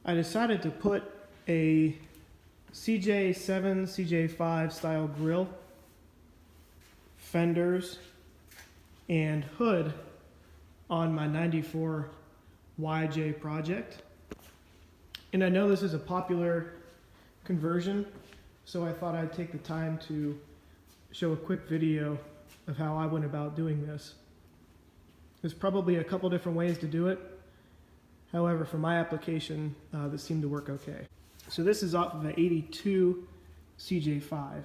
I decided to put a CJ7, CJ5 style grill, fenders, and hood on my 94 YJ project. And I know this is a popular conversion, so I thought I'd take the time to show a quick video of how I went about doing this. There's probably a couple different ways to do it. However, for my application, this seemed to work okay. So this is off of an 82 CJ5.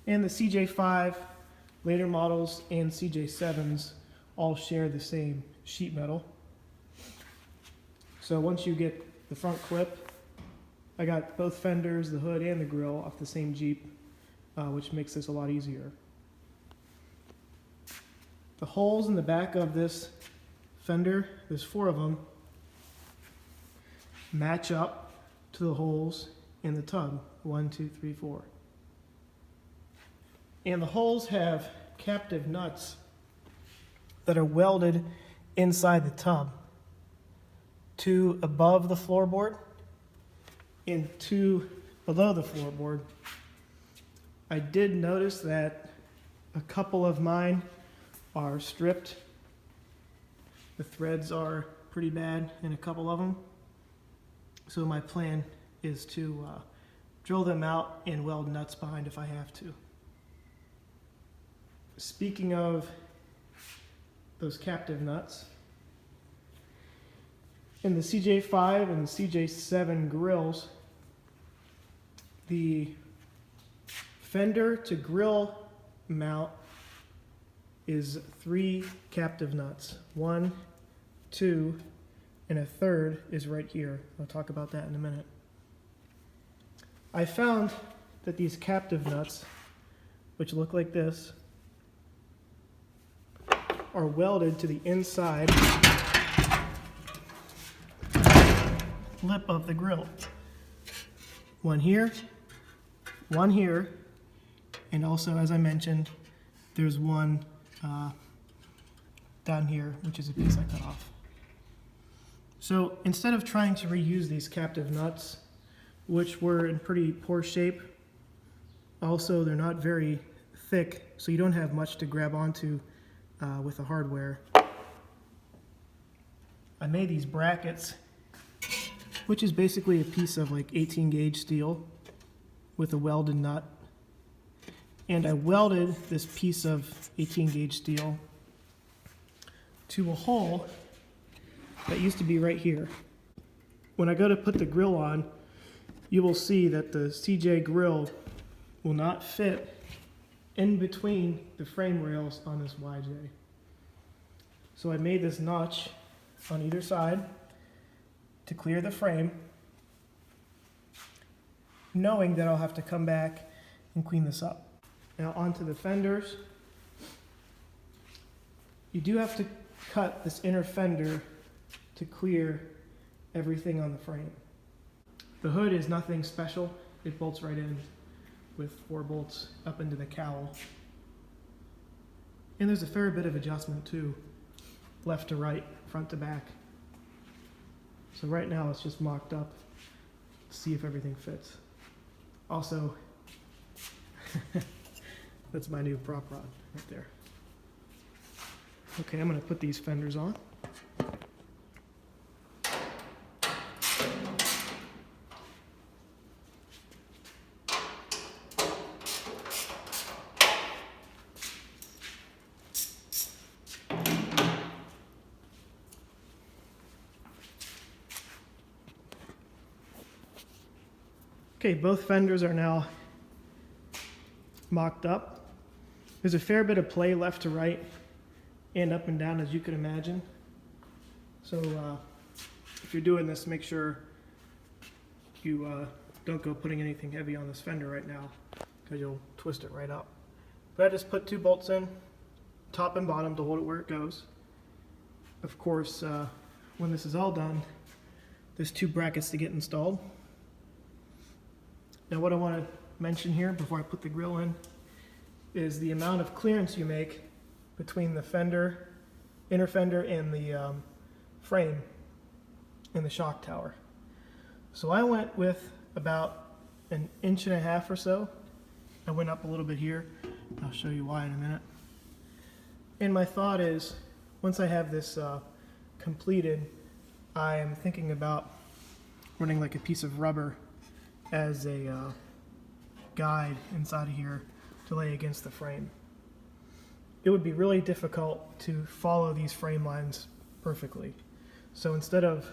And the CJ5, later models, and CJ7s all share the same sheet metal. So once you get the front clip, I got both fenders, the hood, and the grill off the same Jeep, which makes this a lot easier. The holes in the back of this fender, there's 4 of them, match up to the holes in the tub. 1, 2, 3, 4. And the holes have captive nuts that are welded inside the tub. 2 above the floorboard and 2 below the floorboard. I did notice that a couple of mine are stripped. The threads are pretty bad in a couple of them. So my plan is to drill them out and weld nuts behind if I have to. Speaking of those captive nuts, in the CJ5 and CJ7 grills, the fender to grill mount is 3 captive nuts. 1, 2, and a third is right here. I'll talk about that in a minute. I found that these captive nuts, which look like this, are welded to the inside lip of the grill. 1 here, 1 here, and also, as I mentioned, there's 1 down here, which is a piece I cut off. So instead of trying to reuse these captive nuts, which were in pretty poor shape, also they're not very thick, so you don't have much to grab onto with the hardware, I made these brackets, which is basically a piece of like 18 gauge steel with a welded nut. And I welded this piece of 18 gauge steel to a hole that used to be right here. When I go to put the grill on, you will see that the CJ grill will not fit in between the frame rails on this YJ. So I made this notch on either side to clear the frame, knowing that I'll have to come back and clean this up. Now onto the fenders. You do have to cut this inner fender to clear everything on the frame. The hood is nothing special. It bolts right in with 4 bolts up into the cowl. And there's a fair bit of adjustment too, left to right, front to back. So right now it's just mocked up to see if everything fits. Also, that's my new prop rod right there. Okay, I'm going to put these fenders on. Okay, both fenders are now mocked up. There's a fair bit of play left to right and up and down, as you can imagine. So if you're doing this, make sure you don't go putting anything heavy on this fender right now, because you'll twist it right up. But I just put 2 bolts in, top and bottom, to hold it where it goes. Of course, when this is all done, there's 2 brackets to get installed. Now what I want to mention here before I put the grill in is the amount of clearance you make between the fender, inner fender, and the frame in the shock tower. So I went with about 1.5 inches or so. I went up a little bit here. I'll show you why in a minute. And my thought is, once I have this completed, I am thinking about running like a piece of rubber as a guide inside of here to lay against the frame. It would be really difficult to follow these frame lines perfectly. So instead of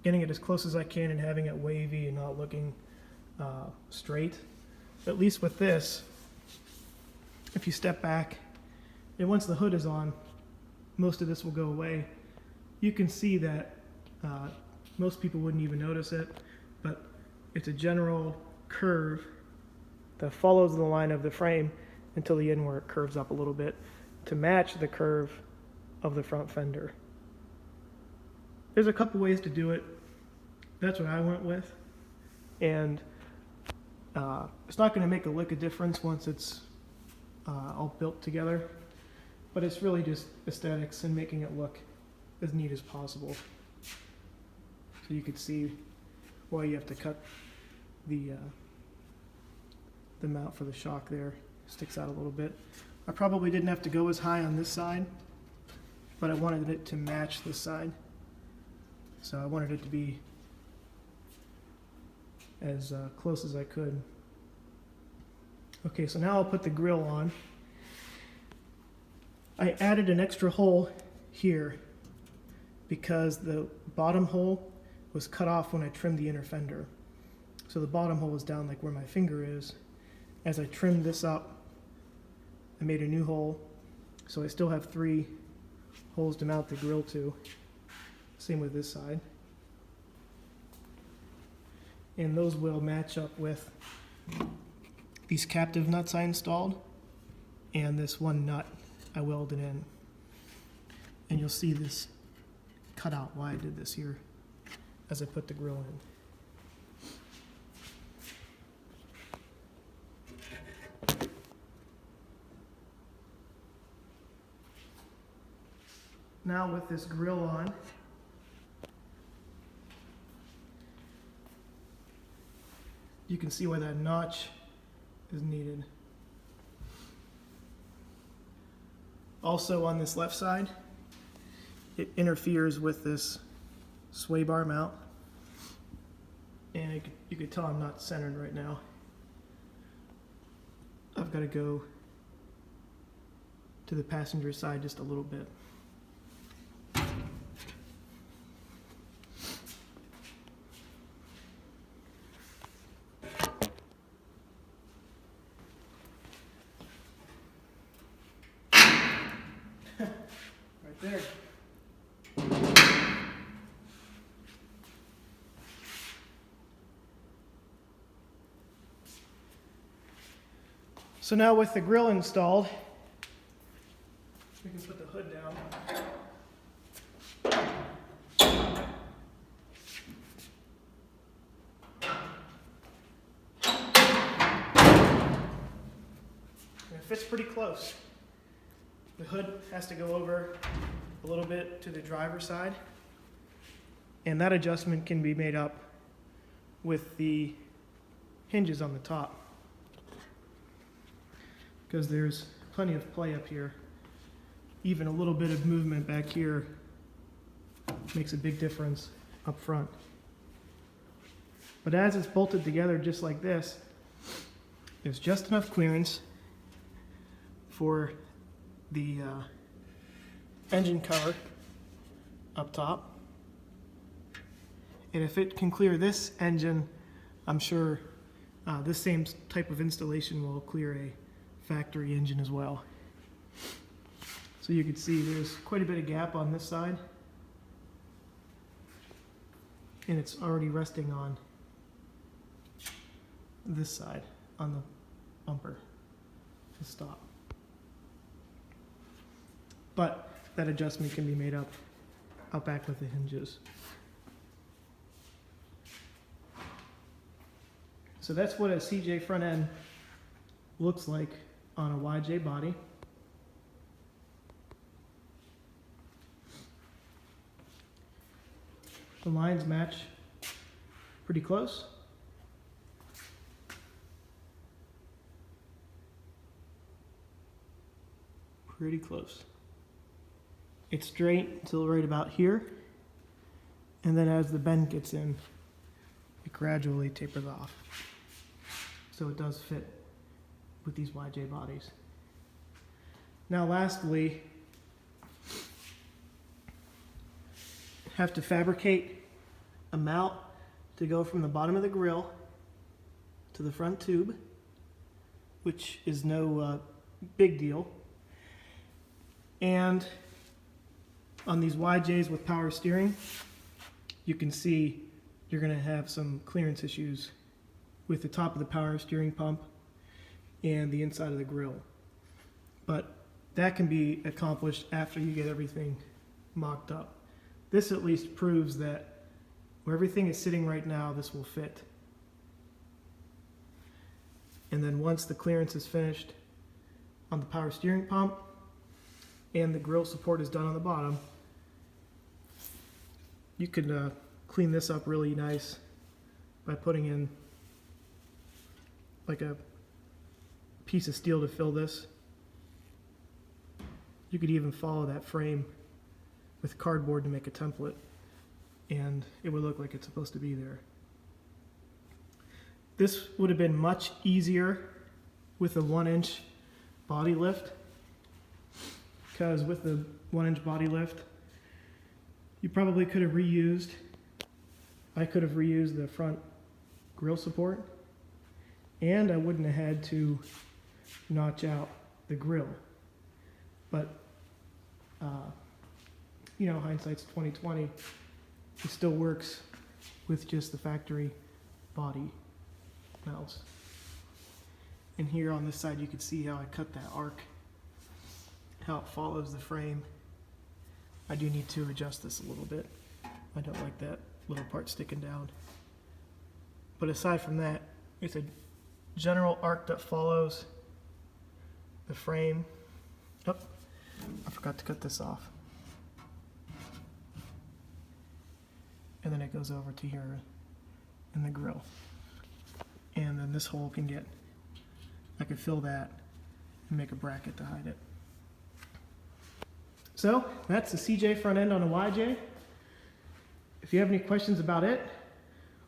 getting it as close as I can and having it wavy and not looking straight, at least with this, if you step back, and once the hood is on, most of this will go away. You can see that most people wouldn't even notice it, but it's a general curve that follows the line of the frame until the end where it curves up a little bit to match the curve of the front fender. There's a couple ways to do it. That's what I went with. And it's not going to make a lick of difference once it's all built together, but it's really just aesthetics and making it look as neat as possible. So you could see why you have to cut the mount for the shock there. Sticks out a little bit. I probably didn't have to go as high on this side, but I wanted it to match this side. So I wanted it to be as close as I could. Okay, so now I'll put the grill on. I added an extra hole here because the bottom hole was cut off when I trimmed the inner fender. So the bottom hole was down like where my finger is. As I trimmed this up, I made a new hole. So I still have 3 holes to mount the grill to. Same with this side. And those will match up with these captive nuts I installed and this one nut I welded in. And you'll see this cut out why I did this here as I put the grill in. Now with this grill on, you can see why that notch is needed. Also on this left side, it interferes with this sway bar mount. And you could tell I'm not centered right now. I've got to go to the passenger side just a little bit. Right there. So now with the grill installed, we can put the hood down. And it fits pretty close. The hood has to go over a little bit to the driver's side, and that adjustment can be made up with the hinges on the top, because there's plenty of play up here. Even a little bit of movement back here makes a big difference up front. But as it's bolted together just like this, there's just enough clearance for the engine cover up top. And if it can clear this engine, I'm sure this same type of installation will clear a factory engine as well. So you can see there's quite a bit of gap on this side, and it's already resting on this side on the bumper to stop. But that adjustment can be made up out back with the hinges. So that's what a CJ front end looks like on a YJ body. The lines match Pretty close. Pretty close. It's straight until right about here, and then as the bend gets in, it gradually tapers off. So it does fit with these YJ bodies. Now lastly, have to fabricate a mount to go from the bottom of the grill to the front tube, which is no big deal. And on these YJs with power steering, you can see you're going to have some clearance issues with the top of the power steering pump and the inside of the grill. But that can be accomplished after you get everything mocked up. This at least proves that where everything is sitting right now, this will fit. And then once the clearance is finished on the power steering pump and the grill support is done on the bottom, you can clean this up really nice by putting in like a piece of steel to fill this. You could even follow that frame with cardboard to make a template, and it would look like it's supposed to be there. This would have been much easier with a 1-inch body lift, because with the 1-inch body lift, you probably could have reused, I could have reused the front grill support, and I wouldn't have had to notch out the grill. But you know, hindsight's 20/20. It still works with just the factory body mounts. And here on this side, you can see how I cut that arc, how it follows the frame. I do need to adjust this a little bit. I don't like that little part sticking down. But aside from that, it's a general arc that follows the frame. Oh, I forgot to cut this off. And then it goes over to here in the grill. And then this hole can get, I could fill that and make a bracket to hide it. So that's the CJ front end on a YJ. If you have any questions about it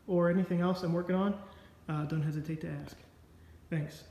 or anything else I'm working on, don't hesitate to ask. Thanks.